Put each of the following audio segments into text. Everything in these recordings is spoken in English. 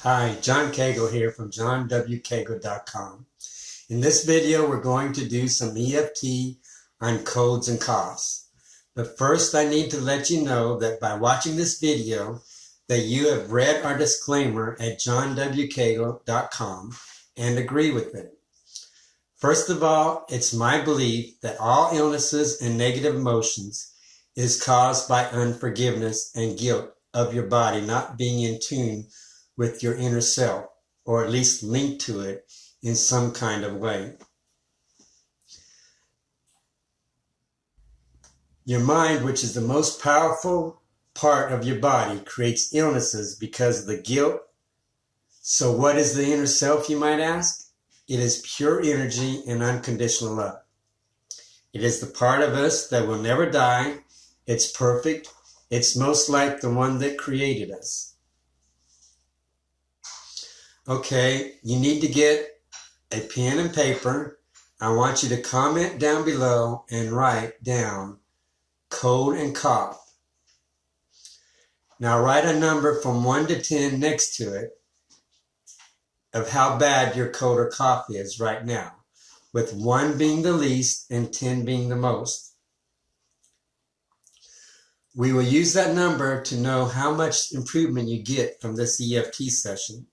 Hi, John Cagle here from johnwcagle.com. In this video, we're going to do some EFT on codes and coughs. But first, I need to let you know that by watching this video, that you have read our disclaimer at johnwcagle.com and agree with it. First of all, it's my belief that all illnesses and negative emotions is caused by unforgiveness and guilt of your body not being in tune with your inner self, or at least linked to it in some kind of way. Your mind, which is the most powerful part of your body, creates illnesses because of the guilt. So what is the inner self, you might ask? It is pure energy and unconditional love. It is the part of us that will never die. It's perfect. It's most like the one that created us. Okay, you need to get a pen and paper. I want you to comment down below and write down code and cough. Now write a number from 1 to 10 next to it of how bad your code or cough is right now, with 1 being the least and 10 being the most. We will use that number to know how much improvement you get from this EFT session.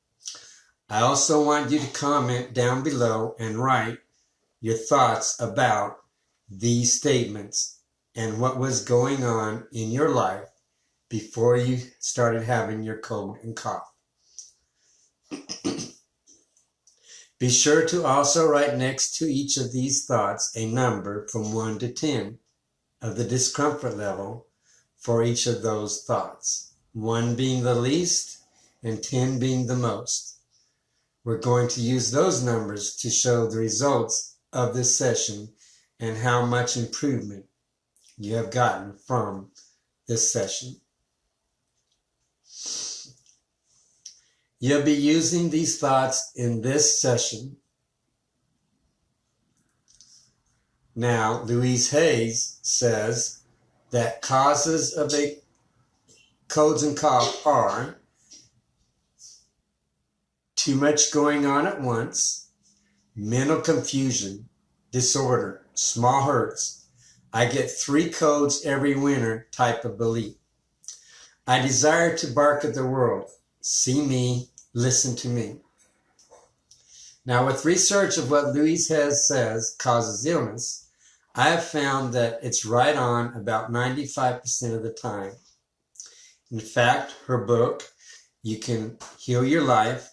I also want you to comment down below and write your thoughts about these statements and what was going on in your life before you started having your cold and cough. Be sure to also write next to each of these thoughts a number from 1 to 10 of the discomfort level for each of those thoughts, 1 being the least and 10 being the most. We're going to use those numbers to show the results of this session and how much improvement you have gotten from this session. You'll be using these thoughts in this session. Now, Louise Hayes says that causes of a codes and cough are too much going on at once, mental confusion, disorder, small hurts, I get 3 codes every winter type of belief. I desire to bark at the world, see me, listen to me. Now with research of what Louise Hayes says causes illness, I have found that it's right on about 95% of the time. In fact, her book, You Can Heal Your Life,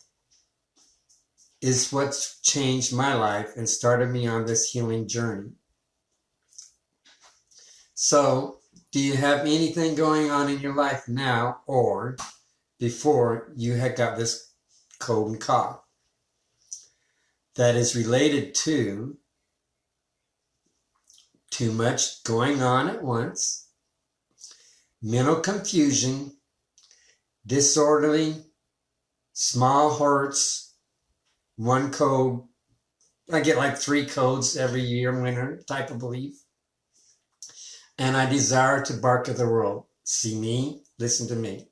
is what's changed my life and started me on this healing journey. So, do you have anything going on in your life now or before you had got this cold and cough that is related to too much going on at once, mental confusion, disorderly, small hurts, 1 code? I get like 3 codes every year, winter type of belief. And I desire to bark at the world. See me, listen to me.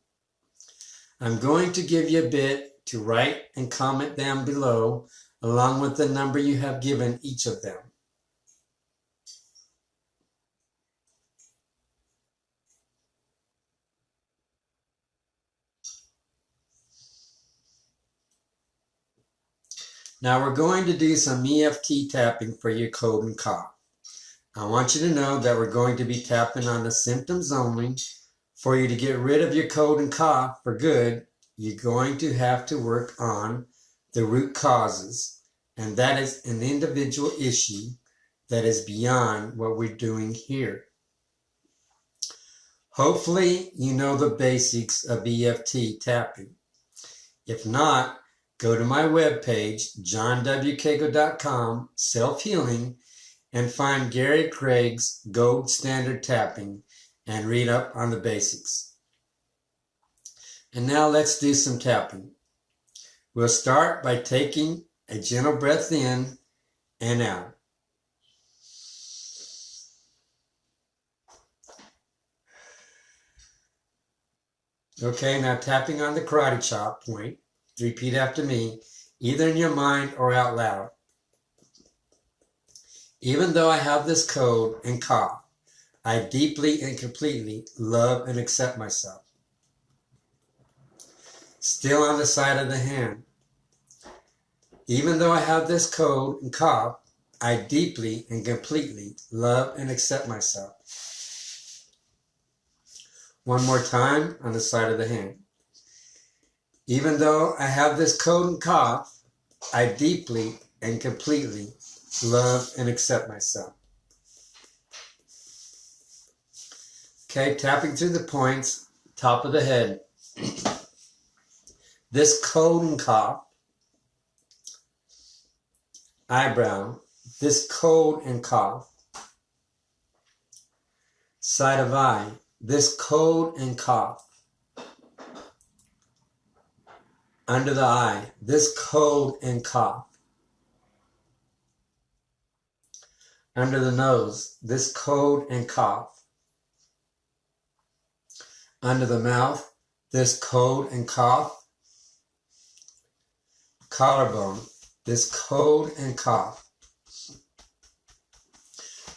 I'm going to give you a bit to write and comment down below along with the number you have given each of them. Now we're going to do some EFT tapping for your cold and cough. I want you to know that we're going to be tapping on the symptoms only. For you to get rid of your cold and cough for good, you're going to have to work on the root causes. And that is an individual issue that is beyond what we're doing here. Hopefully you know the basics of EFT tapping. If not, go to my webpage, johnwcagle.com, self-healing, and find Gary Craig's Gold Standard Tapping and read up on the basics. And now let's do some tapping. We'll start by taking a gentle breath in and out. Okay, now tapping on the karate chop point. Repeat after me, either in your mind or out loud. Even though I have this cold and cough, I deeply and completely love and accept myself. Still on the side of the hand. Even though I have this cold and cough, I deeply and completely love and accept myself. One more time on the side of the hand. Even though I have this cold and cough, I deeply and completely love and accept myself. Okay, tapping through the points, top of the head. This cold and cough, eyebrow, this cold and cough, side of eye, this cold and cough, under the eye, this cold and cough, under the nose, this cold and cough, under the mouth, this cold and cough, collarbone, this cold and cough,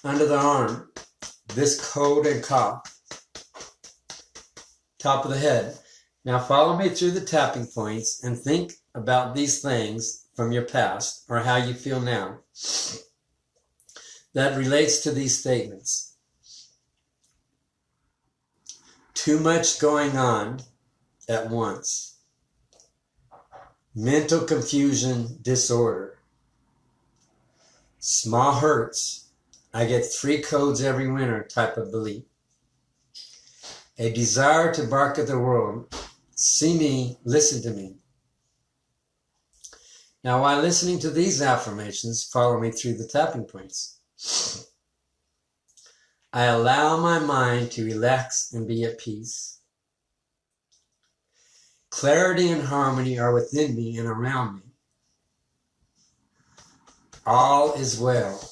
under the arm, this cold and cough, top of the head. Now follow me through the tapping points and think about these things from your past or how you feel now that relates to these statements. Too much going on at once. Mental confusion disorder. Small hurts. I get 3 codes every winter type of belief. A desire to bark at the world. See me, listen to me. Now, while listening to these affirmations, follow me through the tapping points. I allow my mind to relax and be at peace. Clarity and harmony are within me and around me. All is well.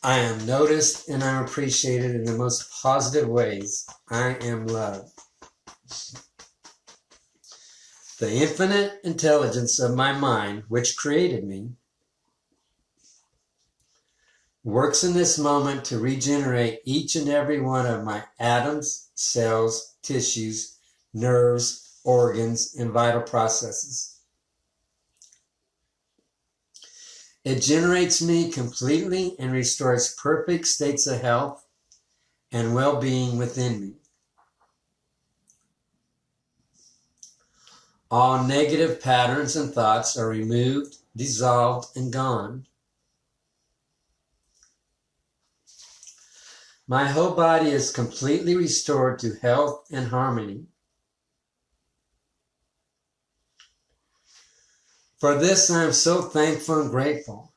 I am noticed and I'm appreciated in the most positive ways. I am loved. The infinite intelligence of my mind, which created me, works in this moment to regenerate each and every one of my atoms, cells, tissues, nerves, organs, and vital processes. It generates me completely and restores perfect states of health and well-being within me. All negative patterns and thoughts are removed, dissolved, and gone. My whole body is completely restored to health and harmony. For this, I am so thankful and grateful.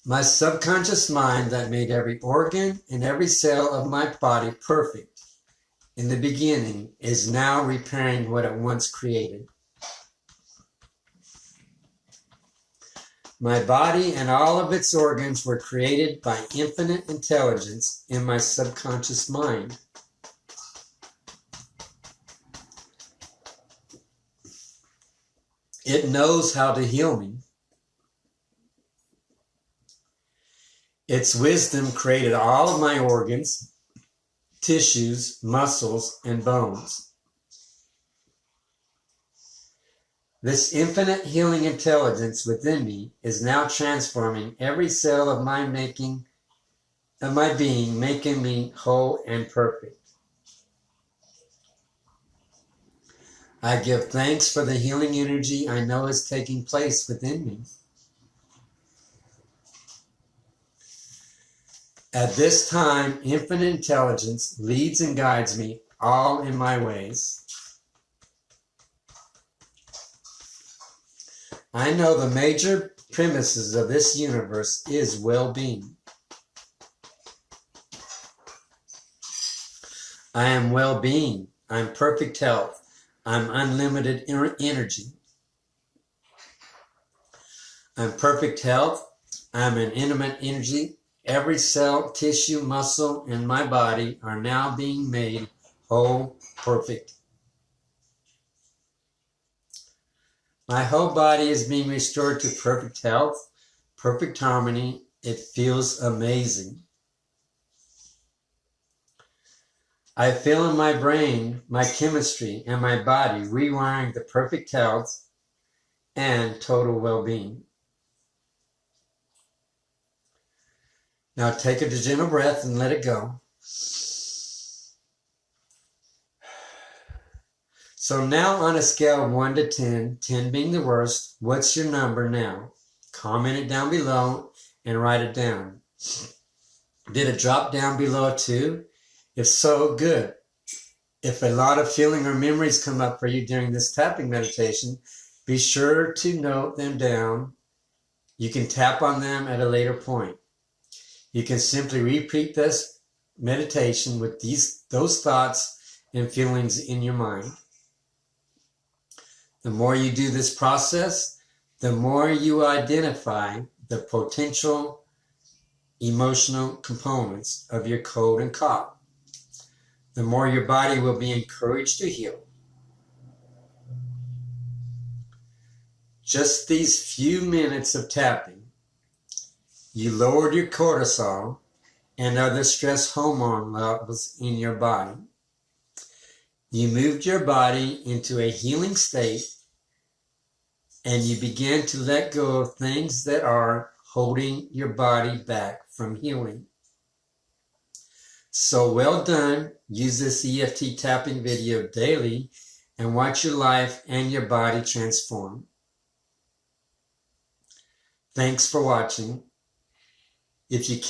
My subconscious mind that made every organ and every cell of my body perfect in the beginning is now repairing what it once created. My body and all of its organs were created by infinite intelligence in my subconscious mind. It knows how to heal me. Its wisdom created all of my organs, tissues, muscles, and bones. This infinite healing intelligence within me is now transforming every cell of my being, making me whole and perfect. I give thanks for the healing energy I know is taking place within me. At this time, infinite intelligence leads and guides me all in my ways. I know the major premises of this universe is well-being. I am well-being. I'm perfect health. I'm unlimited energy. I'm perfect health. I'm an intimate energy. Every cell, tissue, muscle in my body are now being made whole perfect. My whole body is being restored to perfect health, perfect harmony. It feels amazing. I feel in my brain, my chemistry, and my body rewiring the perfect health and total well-being. Now take a gentle breath and let it go. So now on a scale of 1 to 10, 10 being the worst, what's your number now? Comment it down below and write it down. Did it drop down below a 2? If so, good. If a lot of feeling or memories come up for you during this tapping meditation, be sure to note them down. You can tap on them at a later point. You can simply repeat this meditation with those thoughts and feelings in your mind. The more you do this process, the more you identify the potential emotional components of your code and cop. The more your body will be encouraged to heal. Just these few minutes of tapping, you lowered your cortisol and other stress hormone levels in your body. You moved your body into a healing state, and you began to let go of things that are holding your body back from healing. So well done. Use this EFT tapping video daily and watch your life and your body transform. Thanks for watching. If you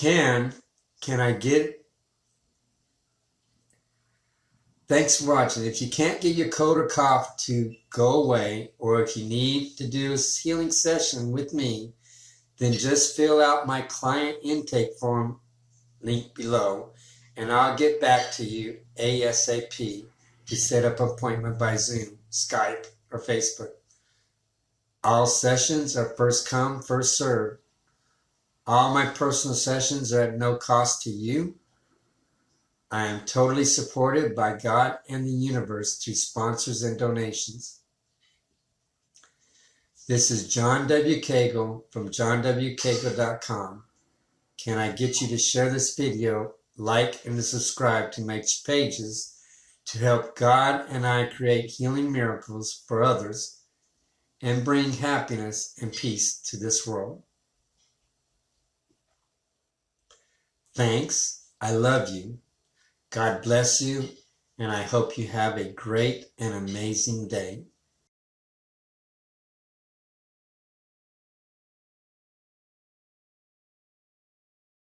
Thanks for watching. If you can't get your cold or cough to go away, or if you need to do a healing session with me, then just fill out my client intake form link below, and I'll get back to you ASAP to set up an appointment by Zoom, Skype, or Facebook. All sessions are first come, first served. All my personal sessions are at no cost to you. I am totally supported by God and the universe through sponsors and donations. This is John W. Cagle from johnwcagle.com. Can I get you to share this video, like, and to subscribe to my pages to help God and I create healing miracles for others and bring happiness and peace to this world. Thanks. I love you. God bless you, and I hope you have a great and amazing day.